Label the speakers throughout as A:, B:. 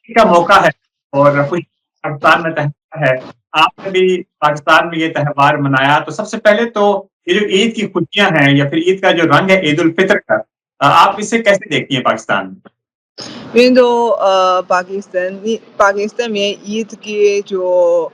A: का मौका है और कुछ पाकिस्तान में त्योहार है। आपने भी पाकिस्तान में ये त्योहार मनाया, तो सबसे पहले तो ये जो ईद की खुशियाँ हैं या फिर ईद का जो रंग है ईद उल फितर का, आप इसे कैसे देखती हैं पाकिस्तान में?
B: 因为都पाकिस्तान में ईद के जो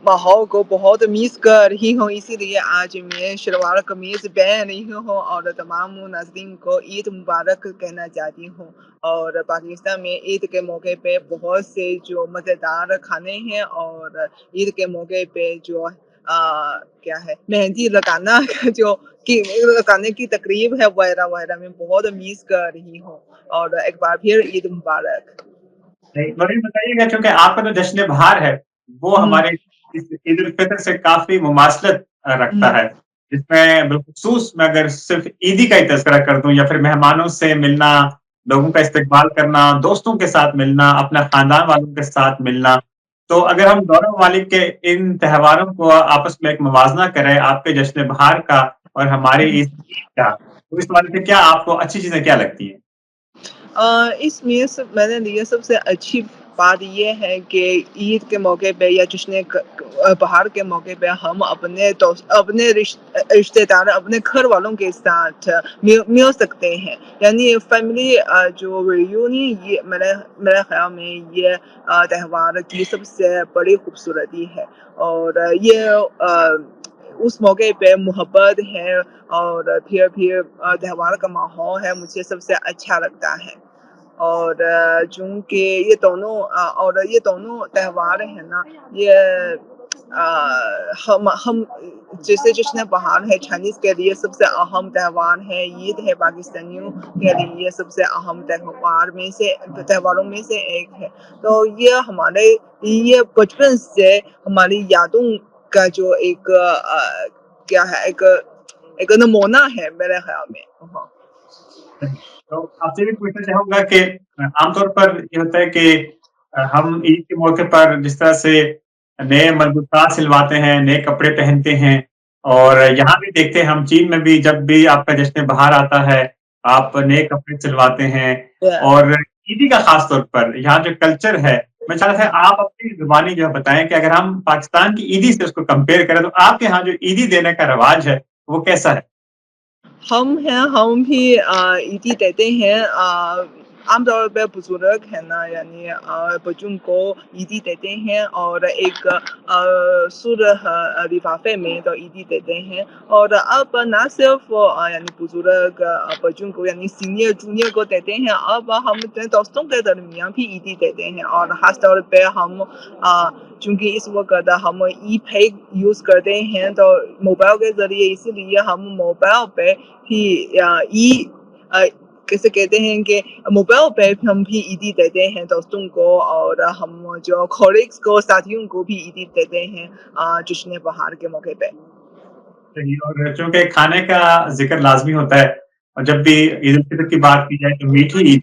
B: माहौल को बहुत मिस कर रही हूँ, इसीलिए आज मैं शलवार कमीज पहन रही हूँ और तमाम नाज़रीन को ईद मुबारक कहना चाहती हूँ। और पाकिस्तान में ईद के मौके पे बहुत से जो मज़ेदार खाने हैं और ईद के मौके पे जो क्या है मेहंदी लगाना जो कि लगाने की तकरीब है वगैरह मैं बहुत मिस कर रही हूँ। और एक बार फिर ईद मुबारक।
A: नहीं, और ये बताइएगा क्योंकि आपका जो जश्न बहार है, वो
B: हुँ,
A: हमारे इस ईद उल फितर से काफ़ी मुमासलत रखता
B: हुँ,
A: है। जिसमें बिलख़ुसूस मैं अगर सिर्फ़ ईदी का ही तज़किरा कर दूँ या फिर मेहमानों से मिलना, लोगों का इस्तकबाल करना, दोस्तों के साथ मिलना, अपना ख़ानदान वालों के साथ मिलना। तो अगर हम दोनों ममालिक के इन त्योहारों को आपस में एक मुवाज़ना करें, आपके जश्न बहार का और हमारी
B: हुँ।
A: इस ईद का, तो इस हवाले से क्या आपको अच्छी चीज़ें क्या लगती हैं?
B: इसमें सब मैंने लिए सबसे अच्छी बात ये है कि ईद के मौके पे या बहार के मौके पे हम अपने दोस्त अपने रिश्तेदार अपने घर वालों के साथ मिल सकते हैं। यानी फैमिली जो रियूनियन ये मेरे मेरे ख़्याल में ये त्योहार की सबसे बड़ी खूबसूरती है। और ये उस मौके पे मोहब्बत है और फिर त्योहार का माहौल है मुझे सबसे अच्छा लगता है। और चूँकि ये दोनों त्योहार हैं ना, ये हम जैसे जश्न बहार है चाइनीज़ के लिए सबसे अहम त्योहार है, ईद है पाकिस्तानियों के लिए सबसे अहम त्योहारों में से एक है। तो ये बचपन से हमारी यादों का जो एक क्या है एक नमूना है मेरे ख़्याल में। हाँ।
A: तो आपसे भी पूछना चाहूँगा कि आमतौर पर ये होता है कि हम ईद के मौके पर जिस तरह से नए मलबूसात सिलवाते हैं, नए कपड़े पहनते हैं और यहाँ भी देखते हैं हम चीन में भी जब भी आपका जश्न बहार आता है, आप नए कपड़े सिलवाते हैं
B: Yeah.
A: और ईदी का ख़ास तौर पर यहाँ जो कल्चर है, मैं चाह रहा था आप अपनी ज़ुबानी जो है बताएँ कि अगर हम पाकिस्तान की ईदी से उसको कंपेयर करें, तो आपके यहाँ जो ईदी देने का रिवाज है, वो कैसा है?
B: हम भी ईदी देते हैं आमतौर पे बुजुर्ग है ना यानी बच्चों को ईदी देते हैं और एक सुरह लिफाफे में तो ईदी देते हैं और अब ना सिर्फ यानी बुजुर्ग बच्चों को यानी सीनियर जूनियर को देते हैं अब हम अपने दोस्तों के दरमियान भी ईदी देते हैं और खास तौर पे हम चूँकि इस वक़्त हम ई-पे यूज़ करते हैं तो मोबाइल के ज़रिए इसीलिए हम मोबाइल पे भी अ, कैसे कहते हैं कि मोबाइल पे हम भी ईदी देते हैं दोस्तों को और हम जो कॉलीग्स को साथियों को भी ईदी देते हैं जश्न बहार के मौके पे।
A: सही और चूँकि खाने का ज़िक्र लाज़मी होता है और जब भी ईद उल फितर की बात की जाए तो मीठी ईद,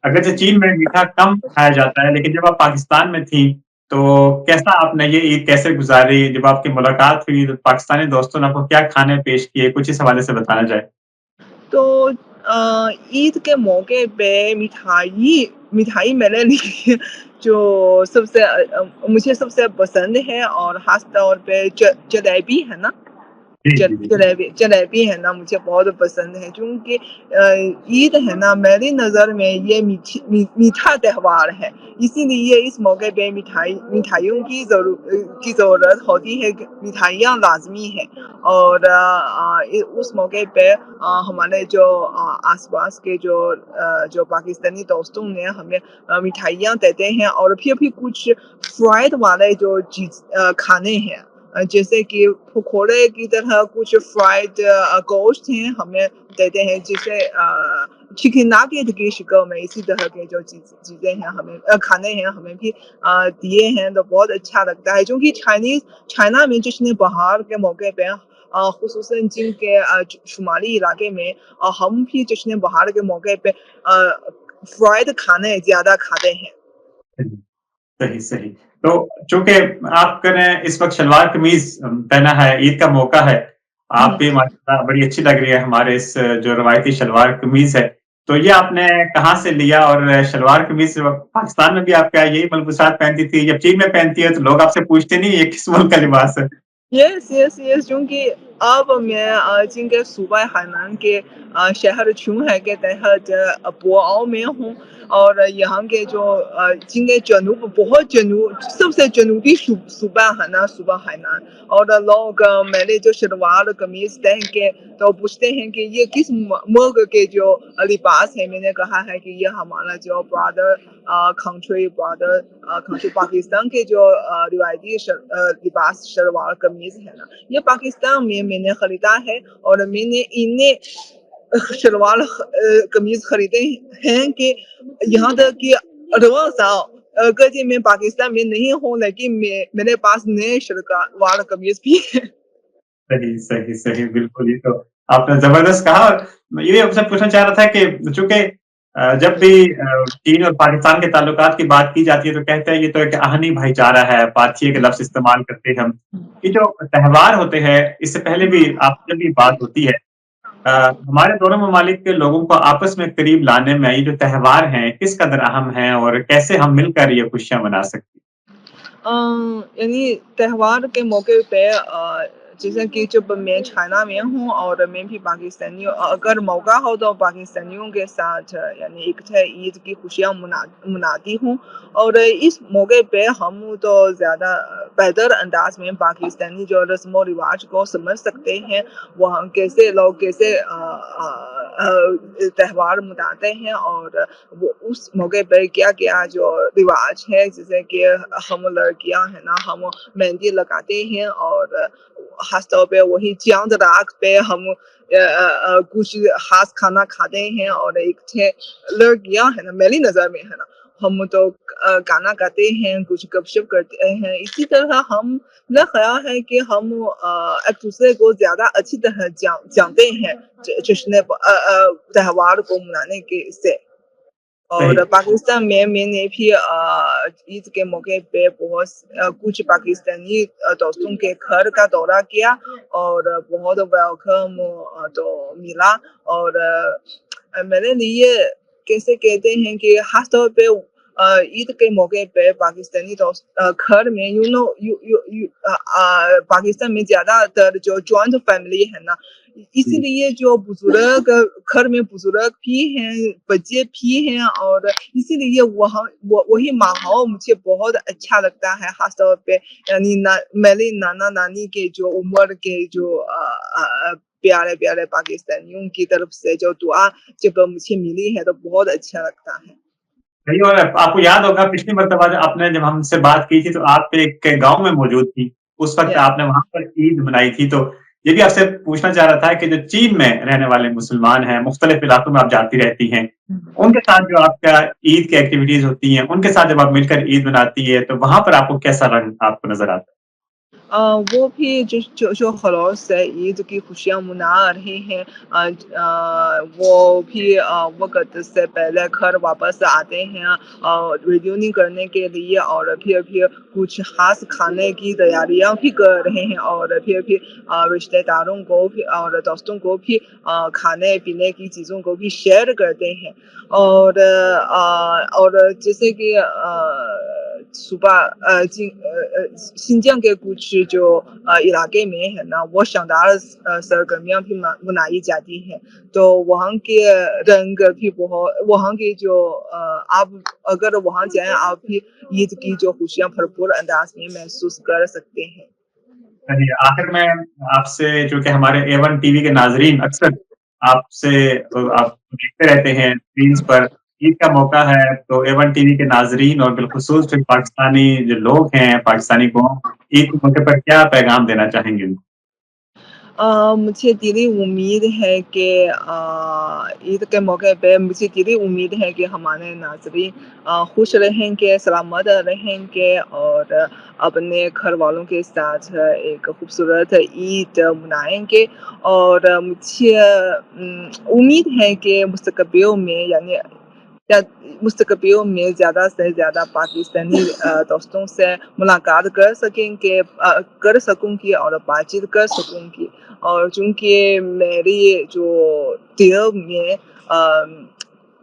A: अगरचे चीन में मीठा कम खाया जाता है, लेकिन जब आप पाकिस्तान में थीं, तो कैसा आपने ये ईद कैसे गुज़ारी? जब आपकी मुलाकात हुई तो पाकिस्तानी दोस्तों ने आपको क्या खाने पेश किए? कुछ इस हवाले से बताना चाहें?
B: तो ईद के मौके पे मिठाई मेरे लिए जो मुझे सबसे पसंद है और ख़ास तौर पे जलेबी है ना?
A: जी, जी, जी।
B: जलेबी है ना मुझे बहुत पसंद है क्योंकि ईद है ना मेरी नज़र में ये मीठा त्योहार है। इसीलिए इस मौके पे मिठाइयों की ज़रूरत होती है कि मिठाइयाँ लाज़मी है और उस मौके पे हमारे जो आस-पास के जो पाकिस्तानी दोस्तों ने हमें मिठाइयाँ देते हैं और फिर भी कुछ फ्राइड वाले जो खाने हैं जैसे कि पकोड़े की तरह कुछ फ्राइड गोश्त हैं हमें देते हैं जिसे चिकन नगेट की शक्ल में इसी तरह के जो चीज़ें हैं हमें खाने हैं हमें भी दिए हैं तो बहुत अच्छा लगता है क्योंकि चाइना में जश्न बहार के मौके पे खुसूसन चीन के शुमाली इलाके में हम भी जश्न बहार के मौके पे फ्राइड खाने ज़्यादा खाते हैं।
A: सही, सही, सही। तो चूँकि आपने इस वक़्त शलवार कमीज़ पहना है, ईद का मौका है, आप
B: हुँ,
A: भी माशाल्लाह बड़ी अच्छी लग रही है हमारे इस जो रवायती शलवार कमीज़ है। तो ये आपने कहाँ से लिया और शलवार-कमीज़ पाकिस्तान में भी आप क्या यही मलबूसात पहनती थी? जब चीन में पहनती है तो लोग आपसे पूछते नहीं ये किस मुल्क का लिबास है?
B: यस, यस, यस, क्योंकि अब मैं जिनके सूबा हैनान के शहर छुहै के तहत बोआओ में हूँ और यहाँ के जो जिनके जनूब बहुत जनूब सबसे जनूबी सूबा है ना, सूबा हैनान और लोग मेरे जो शलवार कमीज़ पहन के तो पूछते हैं कि ये किस मुल्क के जो लिबास है। मैंने कहा है कि ये हमारा जो ब्रदर कंट्री पाकिस्तान के जो रिवायती लिबास शलवार कमीज है ना, ये पाकिस्तान में मैंने खरीदा है और मैंने इन्हें शलवार कमीज खरीदे हैं कि यहाँ तक कि अगर जी मैं पाकिस्तान में नहीं हूँ लेकिन मेरे पास नए शलवार कमीज भी है।
A: सही, सही, सही, बिल्कुल, ये तो आपने ज़बरदस्त कहा और मैं ये आपसे पूछना चाह रहा था कि चूँकि जब भी चीन और पाकिस्तान के ताल्लुकात की बात की जाती है, तो कहते हैं ये तो एक आहनी भाईचारा है, बातचीत के लफ्ज़ इस्तेमाल करते हैं हम। ये जो त्योहार होते हैं, इससे पहले भी आपसे भी बात होती है हमारे दोनों ममालिक के लोगों को आपस में करीब लाने में ये जो त्योहार हैं, किस कदर अहम हैं और कैसे हम मिलकर ये खुशियाँ मना सकते हैं?
B: यानी त्योहार के मौके पे जैसे कि जब मैं चाइना में हूँ और मैं भी पाकिस्तानी अगर मौका हो तो पाकिस्तानियों के साथ यानी इकट्ठे ईद की खुशियाँ मनाती हूँ और इस मौके पे हम तो ज़्यादा बेहतर अंदाज में पाकिस्तानी जो रस्म व रिवाज को समझ सकते हैं वहाँ कैसे लोग कैसे त्योहार मनाते हैं और वो उस मौके पर क्या-क्या जो रिवाज है जैसे कि हम लड़कियाँ हैं ना हम मेहंदी लगाते हैं और खास तौर पे वही चाँद रात पे हम कुछ खास खाना खाते हैं और एक थे लड़कियाँ है ना मेरी नज़र में है ना हम तो गाना गाते हैं कुछ गपशप करते हैं इसी तरह हम मेरा ख़्याल है कि हम एक दूसरे को ज़्यादा अच्छी तरह जानते हैं जश्न त्योहार को मनाने के इससे
A: सही,
B: और पाकिस्तान में मैंने भी ईद के मौके पे बहुत कुछ पाकिस्तानी दोस्तों के घर का दौरा किया और बहुत वेलकम तो मिला और मेरे लिए कैसे कहते हैं कि खास तौर पे ईद के मौके पे पाकिस्तानी दोस्त घर में पाकिस्तान में ज़्यादातर जो जॉइंट फैमिली है ना
A: जी,
B: इसीलिए जो बुजुर्ग घर में बुजुर्ग भी हैं, बच्चे भी हैं और इसीलिए वही माहौल मुझे बहुत अच्छा लगता है, ख़ास तौर पे यानी मेरे नाना-नानी के जो उम्र के जो प्यारे-प्यारे पाकिस्तानियों की तरफ से जो दुआ जब मुझे मिली है, तो बहुत अच्छा लगता है।
A: सही और आपको याद होगा पिछली मर्तबा आपने जब हमसे बात की थी तो आप एक गाँव में मौजूद थी। उस वक़्त
B: यस।
A: आपने वहाँ पर ईद मनाई थी, तो ये भी आपसे पूछना चाह रहा था कि जो चीन में रहने वाले मुसलमान हैं, मुख्तलिफ़ इलाकों में आप जाती रहती हैं, उनके साथ जो आपका ईद की एक्टिविटीज़ होती हैं, उनके साथ जब आप मिलकर ईद मनाती है, तो वहाँ पर आपको कैसा रंग आपको नज़र आता है?
B: वो भी जो खलौस से ईद की खुशियाँ मना रहे हैं वो भी वक़्त से पहले घर वापस आते हैं रियूनियन करने के लिए और फिर कुछ ख़ास खाने की तैयारियाँ भी कर रहे हैं और फिर रिश्तेदारों को भी और दोस्तों को भी खाने-पीने की चीज़ों को भी शेयर करते हैं। और जैसे कि सुबह शिनजियांग के कुछ जो इलाके में है ना, वो शानदार सरगर्मियाँ भी मनाई जाती हैं। तो वहाँ के रंग भी वहाँ की जो आप अगर वहाँ जाएँ, आप भी ईद की जो खुशियाँ भरपूर अंदाज़ में महसूस कर सकते हैं।
A: चलिए, आखिर में आपसे जो कि हमारे A1 टीवी के नाज़रीन अक्सर आपसे आप देखते रहते हैं स्क्रीन्स पर, ईद का मौका है तो A1 टीवी के नाज़रीन और बिलख़ुसूस जो पाकिस्तानी जो लोग हैं, पाकिस्तानी कौम, ईद के मौके पर क्या पैगाम देना चाहेंगे उनको?
B: मुझे दिली उम्मीद है कि ईद के मौके पे मुझे दिली उम्मीद है कि हमारे नाज़रीन खुश रहेंगे, सलामत रहेंगे और अपने घरवालों के साथ एक खूबसूरत ईद मनाएँगे और मुझे उम्मीद है कि मुस्तक़बिल में यानी या मुस्तक़बिल में ज़्यादा से ज़्यादा पाकिस्तानी दोस्तों से मुलाकात कर सकूँगी और बातचीत कर सकूँगी और चूँकि मेरी जो दिल में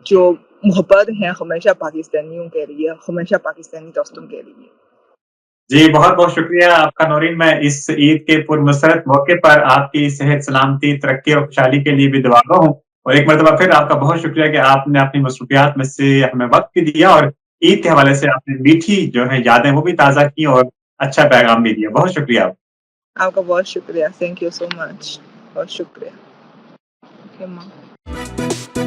B: जो मोहब्बत है हमेशा पाकिस्तानियों के लिए, हमेशा पाकिस्तानी दोस्तों के लिए।
A: जी, बहुत-बहुत शुक्रिया आपका नौरीन। मैं इस ईद के पुरमसरत मौके पर आपकी सेहत, सलामती, तरक्की और खुशहाली के लिए भी दुआगो हूँ। और एक मर्तबा फिर आपका बहुत शुक्रिया कि आपने अपनी मसरूफियात में से हमें वक़्त भी दिया और ईद के हवाले से आपने मीठी जो है यादें वो भी ताज़ा की और अच्छा पैगाम भी दिया। बहुत शुक्रिया।
B: आपका बहुत शुक्रिया। Thank you so much. बहुत शुक्रिया। ओके माँ।